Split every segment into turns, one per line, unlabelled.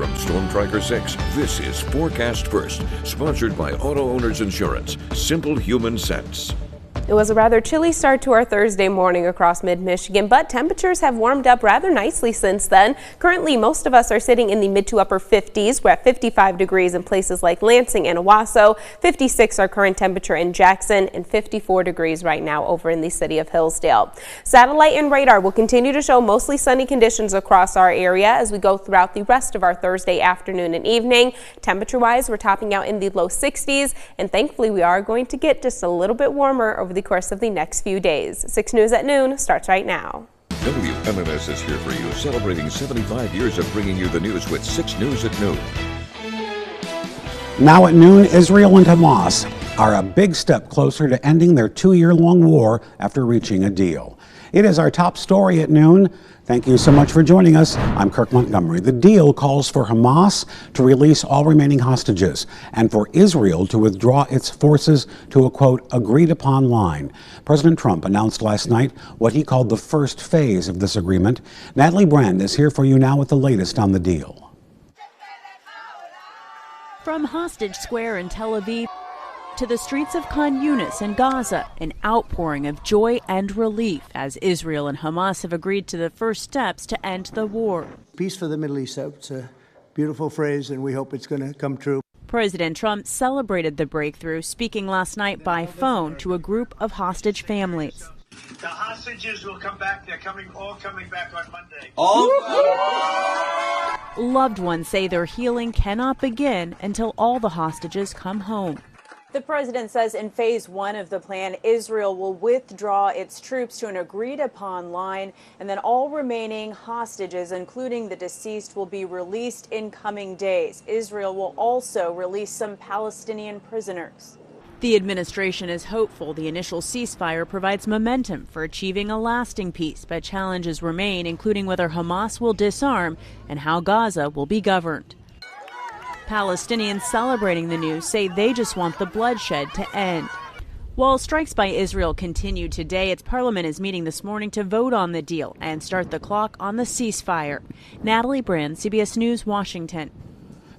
From Storm Tracker 6, this is Forecast First, sponsored by Auto Owners Insurance. Simple human sense.
It was a rather chilly start to our Thursday morning across mid-Michigan, but temperatures have warmed up rather nicely since then. Currently, most of us are sitting in the mid to upper 50s. We're at 55 degrees in places like Lansing and Owasso, 56 our current temperature in Jackson, and 54 degrees right now over in the city of Hillsdale. Satellite and radar will continue to show mostly sunny conditions across our area as we go throughout the rest of our Thursday afternoon and evening. Temperature-wise, we're topping out in the low 60s, and thankfully we are going to get just a little bit warmer over the course of the next few days. 6 News at Noon starts right now.
WMMS is here for you, celebrating 75 years of bringing you the news with 6 News at Noon.
Now at noon, Israel and Hamas are a big step closer to ending their 2-year-long war after reaching a deal. It is our top story at noon. Thank you so much for joining us. I'm Kirk Montgomery. The deal calls for Hamas to release all remaining hostages and for Israel to withdraw its forces to a, quote, agreed upon line. President Trump announced last night what he called the first phase of this agreement. Natalie Brand is here for you now with the latest on the deal.
From Hostage Square in Tel Aviv to the streets of Khan Yunis and Gaza, an outpouring of joy and relief as Israel and Hamas have agreed to the first steps to end the war.
Peace for the Middle East, it's a beautiful phrase and we hope it's going to come true.
President Trump celebrated the breakthrough, speaking last night by phone to a group of hostage families.
The hostages will come back. They're all coming back on Monday.
Loved ones say their healing cannot begin until all the hostages come home.
The president says in phase 1 of the plan, Israel will withdraw its troops to an agreed upon line, and then all remaining hostages, including the deceased, will be released in coming days. Israel will also release some Palestinian prisoners.
The administration is hopeful the initial ceasefire provides momentum for achieving a lasting peace, but challenges remain, including whether Hamas will disarm and how Gaza will be governed. Palestinians celebrating the news say they just want the bloodshed to end. While strikes by Israel continue today, its parliament is meeting this morning to vote on the deal and start the clock on the ceasefire. Natalie Brand, CBS News, Washington.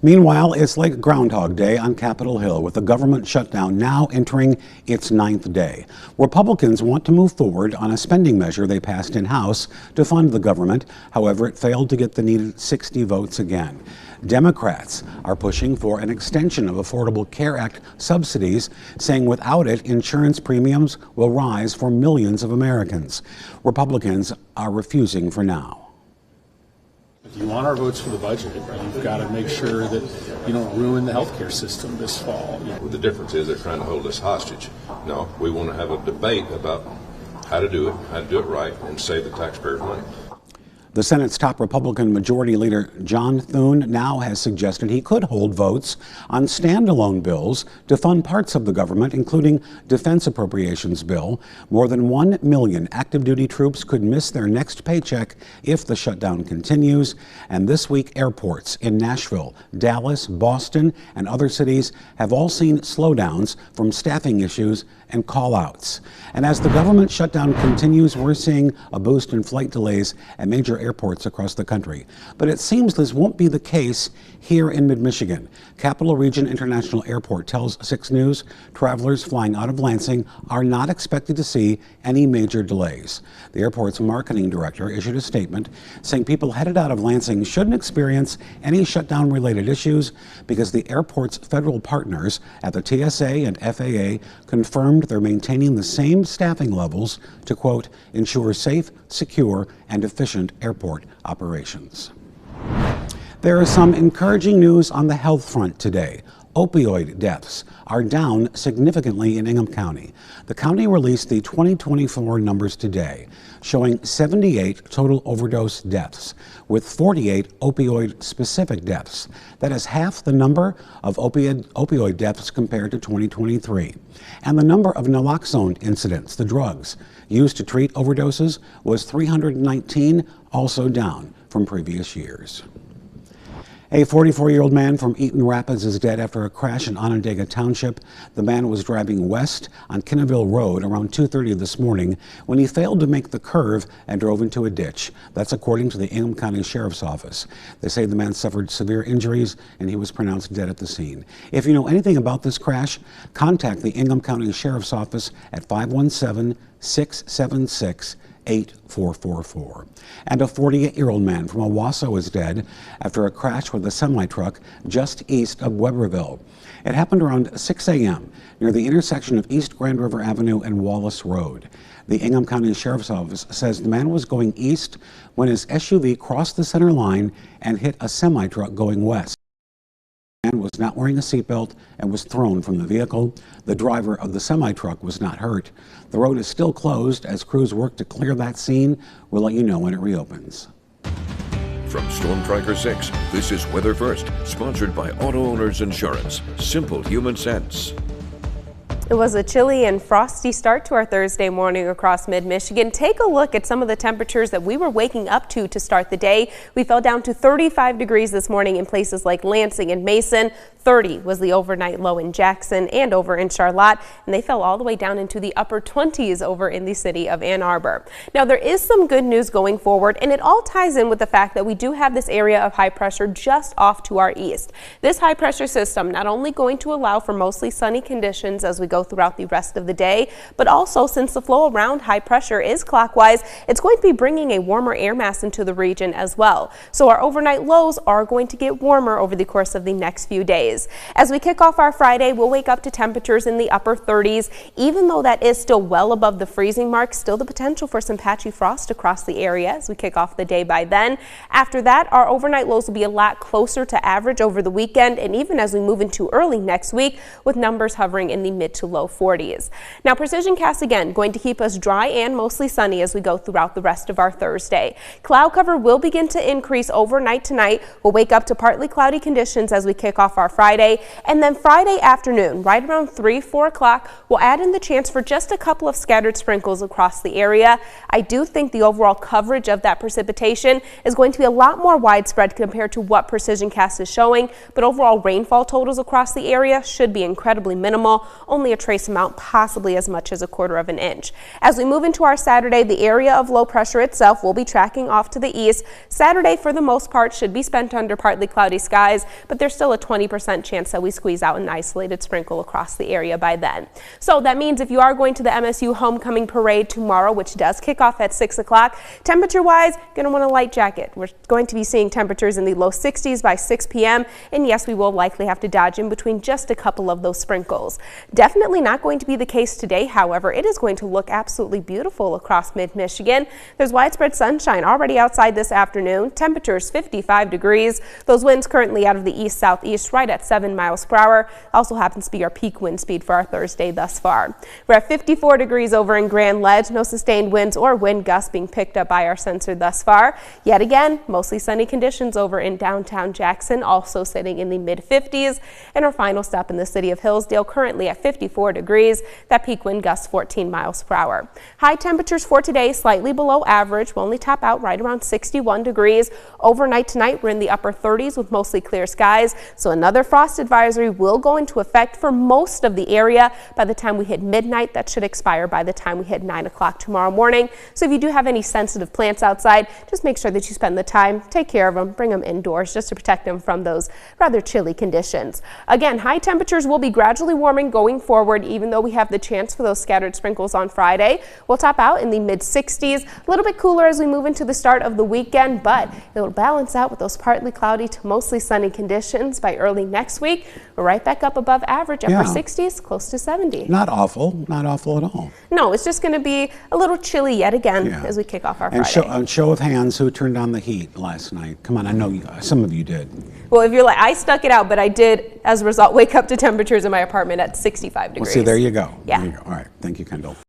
Meanwhile, it's like Groundhog Day on Capitol Hill, with the government shutdown now entering its 9th day. Republicans want to move forward on a spending measure they passed in-house to fund the government. However, it failed to get the needed 60 votes again. Democrats are pushing for an extension of Affordable Care Act subsidies, saying without it, insurance premiums will rise for millions of Americans. Republicans are refusing for now.
If you want our votes for the budget, you've got to make sure that you don't ruin the healthcare system this fall.
The difference is they're trying to hold us hostage. No, we want to have a debate about how to do it right, and save the taxpayers' money.
The Senate's top Republican Majority Leader John Thune now has suggested he could hold votes on standalone bills to fund parts of the government, including defense appropriations bill. More than 1 million active duty troops could miss their next paycheck if the shutdown continues. And this week, airports in Nashville, Dallas, Boston, and other cities have all seen slowdowns from staffing issues and call-outs. And as the government shutdown continues, we're seeing a boost in flight delays at major airports across the country. But it seems this won't be the case here in mid-Michigan. Capital Region International Airport tells 6 News travelers flying out of Lansing are not expected to see any major delays. The airport's marketing director issued a statement saying people headed out of Lansing shouldn't experience any shutdown-related issues because the airport's federal partners at the TSA and FAA confirmed they're maintaining the same staffing levels to, quote, ensure safe, secure, and efficient airport operations. There is some encouraging news on the health front today. Opioid deaths are down significantly in Ingham County. The county released the 2024 numbers today, showing 78 total overdose deaths, with 48 opioid-specific deaths. That is half the number of opioid deaths compared to 2023. And the number of naloxone incidents, the drugs used to treat overdoses, was 319, also down from previous years. A 44-year-old man from Eaton Rapids is dead after a crash in Onondaga Township. The man was driving west on Kinneville Road around 2:30 this morning when he failed to make the curve and drove into a ditch. That's according to the Ingham County Sheriff's Office. They say the man suffered severe injuries and he was pronounced dead at the scene. If you know anything about this crash, contact the Ingham County Sheriff's Office at 517-676-8444. And a 48-year-old man from Owasso is dead after a crash with a semi-truck just east of Weberville. It happened around 6 a.m. near the intersection of East Grand River Avenue and Wallace Road. The Ingham County Sheriff's Office says the man was going east when his SUV crossed the center line and hit a semi-truck going west. The man was not wearing a seatbelt and was thrown from the vehicle. The driver of the semi-truck was not hurt. The road is still closed as crews work to clear that scene. We'll let you know when it reopens.
From Storm Tracker 6, this is Weather First, sponsored by Auto Owners Insurance. Simple human sense.
It was a chilly and frosty start to our Thursday morning across mid-Michigan. Take a look at some of the temperatures that we were waking up to start the day. We fell down to 35 degrees this morning in places like Lansing and Mason. 30 was the overnight low in Jackson and over in Charlotte, and they fell all the way down into the upper 20s over in the city of Ann Arbor. Now, there is some good news going forward, and it all ties in with the fact that we do have this area of high pressure just off to our east. This high pressure system not only going to allow for mostly sunny conditions as we go throughout the rest of the day, but also since the flow around high pressure is clockwise, it's going to be bringing a warmer air mass into the region as well. So our overnight lows are going to get warmer over the course of the next few days. As we kick off our Friday, we'll wake up to temperatures in the upper 30s. Even though that is still well above the freezing mark, still the potential for some patchy frost across the area as we kick off the day by then. After that, our overnight lows will be a lot closer to average over the weekend and even as we move into early next week with numbers hovering in the mid to low 40s. Now, Precision Cast again going to keep us dry and mostly sunny as we go throughout the rest of our Thursday. Cloud cover will begin to increase overnight tonight. We'll wake up to partly cloudy conditions as we kick off our Friday, and then Friday afternoon, right around 3-4 o'clock, we'll add in the chance for just a couple of scattered sprinkles across the area. I do think the overall coverage of that precipitation is going to be a lot more widespread compared to what Precision Cast is showing, but overall rainfall totals across the area should be incredibly minimal, only a trace amount, possibly as much as a quarter of an inch. As we move into our Saturday, the area of low pressure itself will be tracking off to the east. Saturday, for the most part, should be spent under partly cloudy skies, but there's still a 20% chance that we squeeze out an isolated sprinkle across the area by then. So that means if you are going to the MSU homecoming parade tomorrow, which does kick off at 6 o'clock, temperature-wise, going to want a light jacket. We're going to be seeing temperatures in the low 60s by 6 p.m. And yes, we will likely have to dodge in between just a couple of those sprinkles. Definitely not going to be the case today. However, it is going to look absolutely beautiful across mid-Michigan. There's widespread sunshine already outside this afternoon. Temperatures 55 degrees. Those winds currently out of the east-southeast right at 7 miles per hour. Also happens to be our peak wind speed for our Thursday thus far. We're at 54 degrees over in Grand Ledge. No sustained winds or wind gusts being picked up by our sensor thus far. Yet again, mostly sunny conditions over in downtown Jackson, also sitting in the mid-50s. And our final stop in the city of Hillsdale, currently at 54 degrees. That peak wind gusts 14 miles per hour. High temperatures for today, slightly below average. We'll only top out right around 61 degrees. Overnight tonight, we're in the upper 30s with mostly clear skies. So another frost advisory will go into effect for most of the area by the time we hit midnight. That should expire by the time we hit 9 o'clock tomorrow morning. So if you do have any sensitive plants outside, just make sure that you spend the time, take care of them, bring them indoors just to protect them from those rather chilly conditions. Again, high temperatures will be gradually warming going forward, even though we have the chance for those scattered sprinkles on Friday. We'll top out in the mid-60s, a little bit cooler as we move into the start of the weekend, but it'll balance out with those partly cloudy to mostly sunny conditions by early next week. We're right back up above average, upper 60s, close to 70.
Not awful at all.
No, it's just going to be a little chilly yet again as we kick off our Friday.
And show of hands, who turned on the heat last night? Come on, I know some of you did.
Well, if you're like, I stuck it out, but I did, as a result, wake up to temperatures in my apartment at 65 degrees.
Well, see, there you go.
Yeah.
There you go. All right. Thank you, Kendall.